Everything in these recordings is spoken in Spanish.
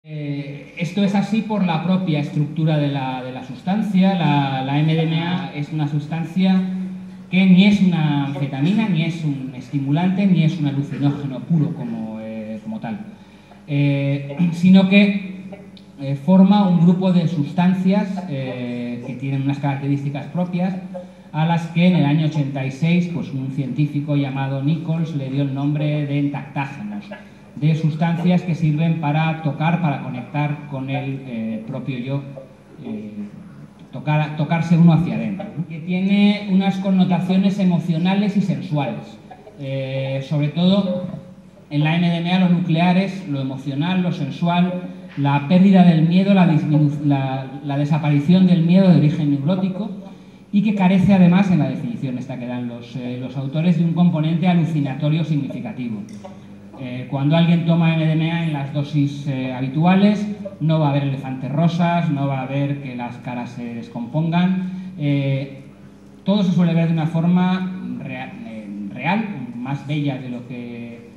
Esto es así por la propia estructura de la sustancia. La MDMA es una sustancia que ni es una anfetamina, ni es un estimulante, ni es un alucinógeno puro como tal, sino que forma un grupo de sustancias que tienen unas características propias, a las que en el año 86 pues, un científico llamado Nichols le dio el nombre de entactágenos, de sustancias que sirven para tocar, para conectar con el propio yo, tocarse uno hacia adentro, ¿no? Que tiene unas connotaciones emocionales y sensuales, sobre todo en la MDMA lo nuclear es lo emocional, lo sensual, la pérdida del miedo, la desaparición del miedo de origen neurótico, y que carece además, en la definición esta que dan los autores, de un componente alucinatorio significativo. Cuando alguien toma MDMA en las dosis habituales, no va a haber elefantes rosas, no va a haber que las caras se descompongan. Todo se suele ver de una forma real, más bella de lo que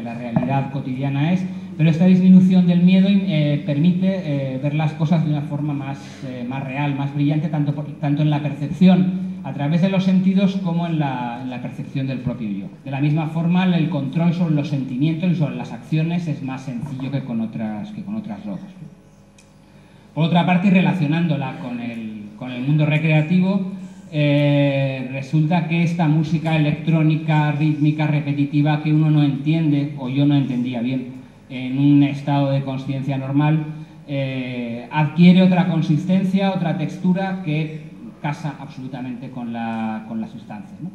la realidad cotidiana es, pero esta disminución del miedo permite ver las cosas de una forma más real, más brillante, tanto en la percepción a través de los sentidos como en la percepción del propio yo. De la misma forma, el control sobre los sentimientos y sobre las acciones es más sencillo que con otras drogas. Por otra parte, y relacionándola con el mundo recreativo, resulta que esta música electrónica, rítmica, repetitiva, que uno no entiende, o yo no entendía bien, en un estado de consciencia normal, adquiere otra consistencia, otra textura que casa absolutamente con la sustancia, ¿no?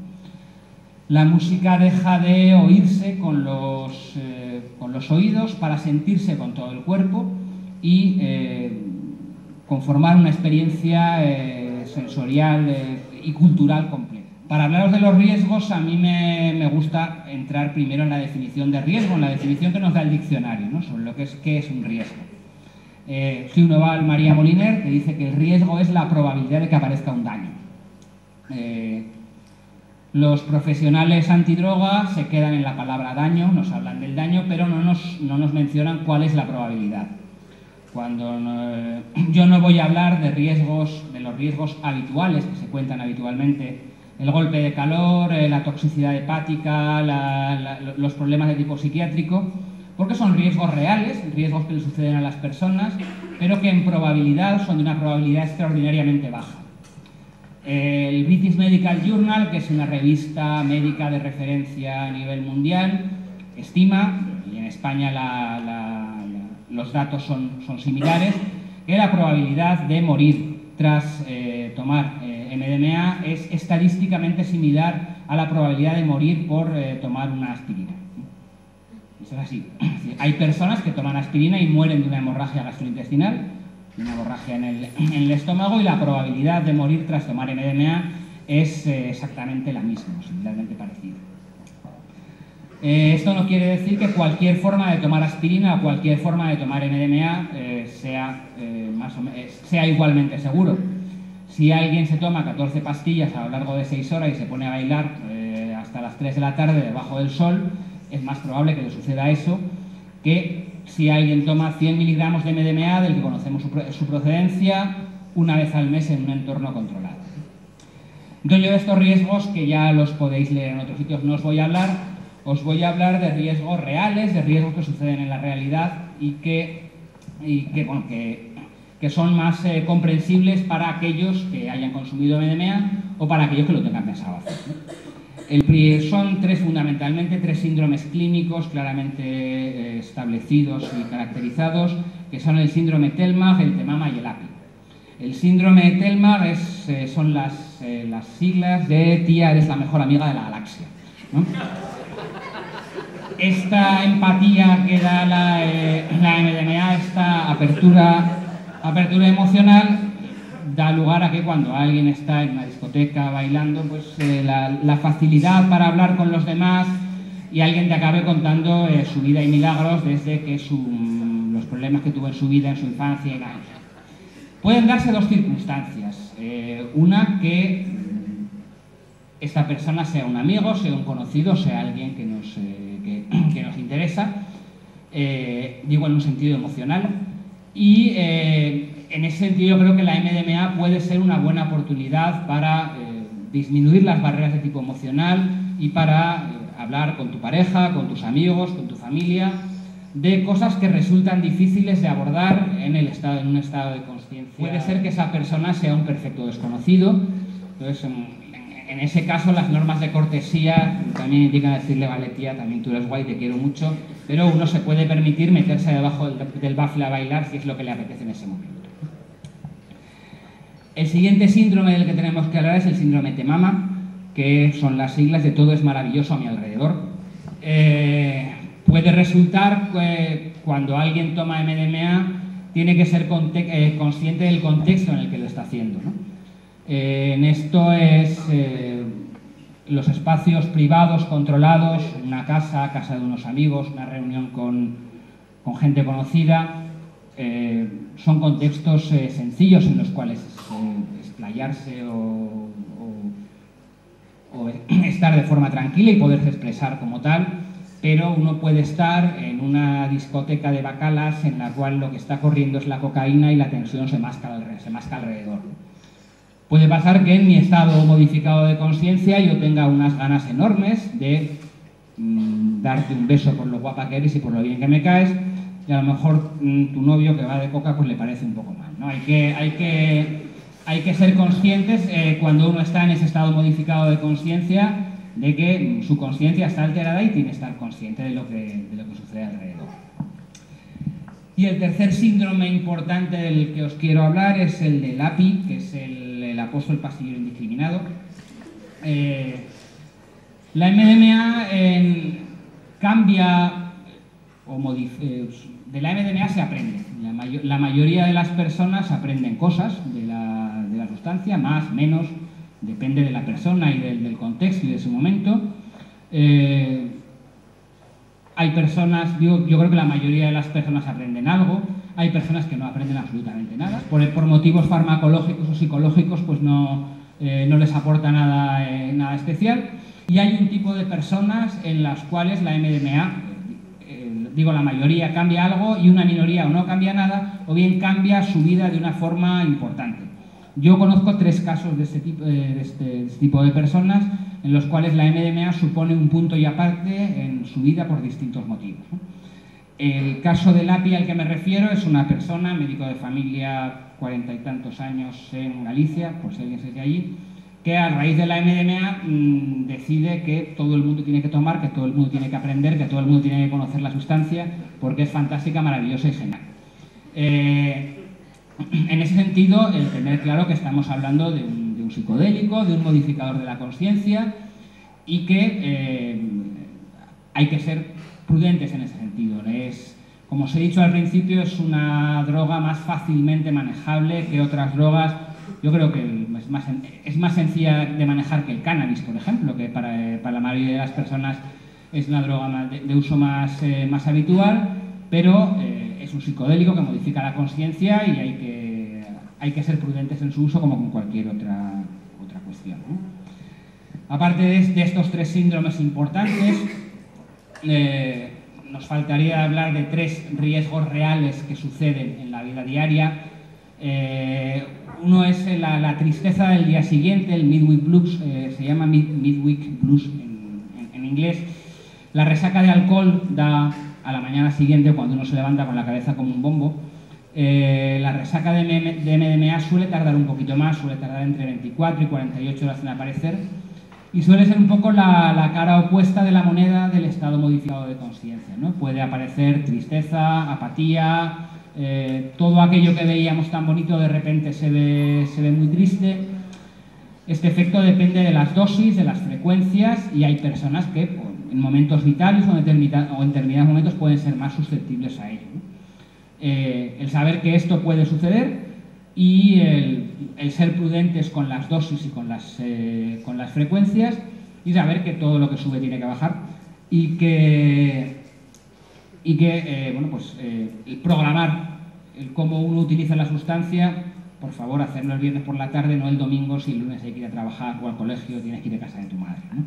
La música deja de oírse con los oídos para sentirse con todo el cuerpo y conformar una experiencia sensorial y cultural completa. Para hablaros de los riesgos, a mí me gusta entrar primero en la definición de riesgo, en la definición que nos da el diccionario, ¿no? Sobre lo que es qué es un riesgo. Gil Noval, María Moliner, que dice que el riesgo es la probabilidad de que aparezca un daño. Los profesionales antidroga se quedan en la palabra daño, nos hablan del daño, pero no nos mencionan cuál es la probabilidad. Yo no voy a hablar de los riesgos habituales que se cuentan habitualmente, el golpe de calor, la toxicidad hepática, los problemas de tipo psiquiátrico, porque son riesgos reales, riesgos que le suceden a las personas, pero que en probabilidad son de una probabilidad extraordinariamente baja. El British Medical Journal, que es una revista médica de referencia a nivel mundial, estima, y en España los datos son similares, que la probabilidad de morir tras tomar MDMA es estadísticamente similar a la probabilidad de morir por tomar una aspirina. Eso es así. Hay personas que toman aspirina y mueren de una hemorragia gastrointestinal, una hemorragia en el estómago, y la probabilidad de morir tras tomar MDMA es exactamente la misma, similarmente parecida. Esto no quiere decir que cualquier forma de tomar aspirina o cualquier forma de tomar MDMA sea igualmente seguro. Si alguien se toma 14 pastillas a lo largo de 6 horas y se pone a bailar hasta las 3 de la tarde debajo del sol, es más probable que le suceda eso que si alguien toma 100 miligramos de MDMA del que conocemos su procedencia una vez al mes en un entorno controlado. Entonces yo de estos riesgos, que ya los podéis leer en otros sitios, no os voy a hablar, os voy a hablar de riesgos reales, de riesgos que suceden en la realidad y que son más comprensibles para aquellos que hayan consumido MDMA o para aquellos que lo tengan pensado hacer, ¿no? Son fundamentalmente tres síndromes clínicos claramente establecidos y caracterizados, que son el síndrome Telmag, el Temama y el API. El síndrome Telmag son las siglas de tía, eres la mejor amiga de la galaxia, ¿no? Esta empatía que da la MDMA, esta apertura emocional, da lugar a que cuando alguien está en una discoteca bailando, pues la facilidad para hablar con los demás y alguien te acabe contando su vida y milagros desde que los problemas que tuvo en su vida, en su infancia y nada. Pueden darse dos circunstancias. Una, que esta persona sea un amigo, sea un conocido, sea alguien que nos interesa, digo en un sentido emocional, Y en ese sentido creo que la MDMA puede ser una buena oportunidad para disminuir las barreras de tipo emocional y para hablar con tu pareja, con tus amigos, con tu familia, de cosas que resultan difíciles de abordar en un estado de conciencia. Puede ser que esa persona sea un perfecto desconocido, entonces en ese caso las normas de cortesía también indican decirle: vale tía, también tú eres guay, te quiero mucho, pero uno se puede permitir meterse debajo del bafle a bailar si es lo que le apetece en ese momento. El siguiente síndrome del que tenemos que hablar es el síndrome T-MAMA, que son las siglas de todo es maravilloso a mi alrededor. Puede resultar que cuando alguien toma MDMA tiene que ser consciente del contexto en el que lo está haciendo, ¿no? En esto es los espacios privados controlados, una casa de unos amigos, una reunión con gente conocida, son contextos sencillos en los cuales explayarse o estar de forma tranquila y poderse expresar como tal, pero uno puede estar en una discoteca de bacalas en la cual lo que está corriendo es la cocaína y la tensión se masca alrededor. Puede pasar que en mi estado modificado de conciencia yo tenga unas ganas enormes de darte un beso por lo guapa que eres y por lo bien que me caes, y a lo mejor tu novio que va de coca pues le parece un poco mal, ¿no? Hay que ser conscientes cuando uno está en ese estado modificado de conciencia de que su conciencia está alterada y tiene que estar consciente de lo que sucede alrededor. Y el tercer síndrome importante del que os quiero hablar es el del API, que es el acoso al pasillero indiscriminado. La MDMA cambia o de la MDMA se aprende. La mayoría de las personas aprenden cosas de la sustancia, más, menos, depende de la persona y del contexto y de su momento. Hay personas, yo creo que la mayoría de las personas aprenden algo, hay personas que no aprenden absolutamente nada. Por motivos farmacológicos o psicológicos pues no les aporta nada especial. Y hay un tipo de personas en las cuales la MDMA, la mayoría cambia algo y una minoría o no cambia nada, o bien cambia su vida de una forma importante. Yo conozco 3 casos de este tipo de personas en los cuales la MDMA supone un punto y aparte en su vida por distintos motivos, ¿no? El caso del API al que me refiero es una persona, médico de familia, 40 y tantos años en Galicia, por si alguien se de allí, que a raíz de la MDMA decide que todo el mundo tiene que tomar, que todo el mundo tiene que aprender, que todo el mundo tiene que conocer la sustancia, porque es fantástica, maravillosa y genial. En ese sentido, el tener claro que estamos hablando de un psicodélico, de un modificador de la conciencia, y que hay que ser prudentes en ese sentido. Como os he dicho al principio, es una droga más fácilmente manejable que otras drogas. Yo creo que es más sencilla de manejar que el cannabis, por ejemplo, que para la mayoría de las personas es una droga de uso más habitual, pero es un psicodélico que modifica la conciencia y hay que ser prudentes en su uso como con cualquier otra cuestión, ¿no? Aparte de estos 3 síndromes importantes, nos faltaría hablar de 3 riesgos reales que suceden en la vida diaria. Uno es la tristeza del día siguiente, el midweek blues, se llama midweek blues en inglés. La resaca de alcohol da a la mañana siguiente cuando uno se levanta con la cabeza como un bombo. La resaca de MDMA suele tardar un poquito más, suele tardar entre 24 y 48 horas en aparecer, y suele ser un poco la cara opuesta de la moneda del estado modificado de conciencia, ¿no? Puede aparecer tristeza, apatía, todo aquello que veíamos tan bonito de repente se ve muy triste. Este efecto depende de las dosis, de las frecuencias, y hay personas que en momentos vitales o en determinados momentos pueden ser más susceptibles a ello, ¿no? El saber que esto puede suceder y el ser prudentes con las dosis y con las frecuencias, y saber que todo lo que sube tiene que bajar, y que programar cómo uno utiliza la sustancia. Por favor, hacerlo el viernes por la tarde, no el domingo, si el lunes hay que ir a trabajar o al colegio, tienes que ir a casa de tu madre, ¿no?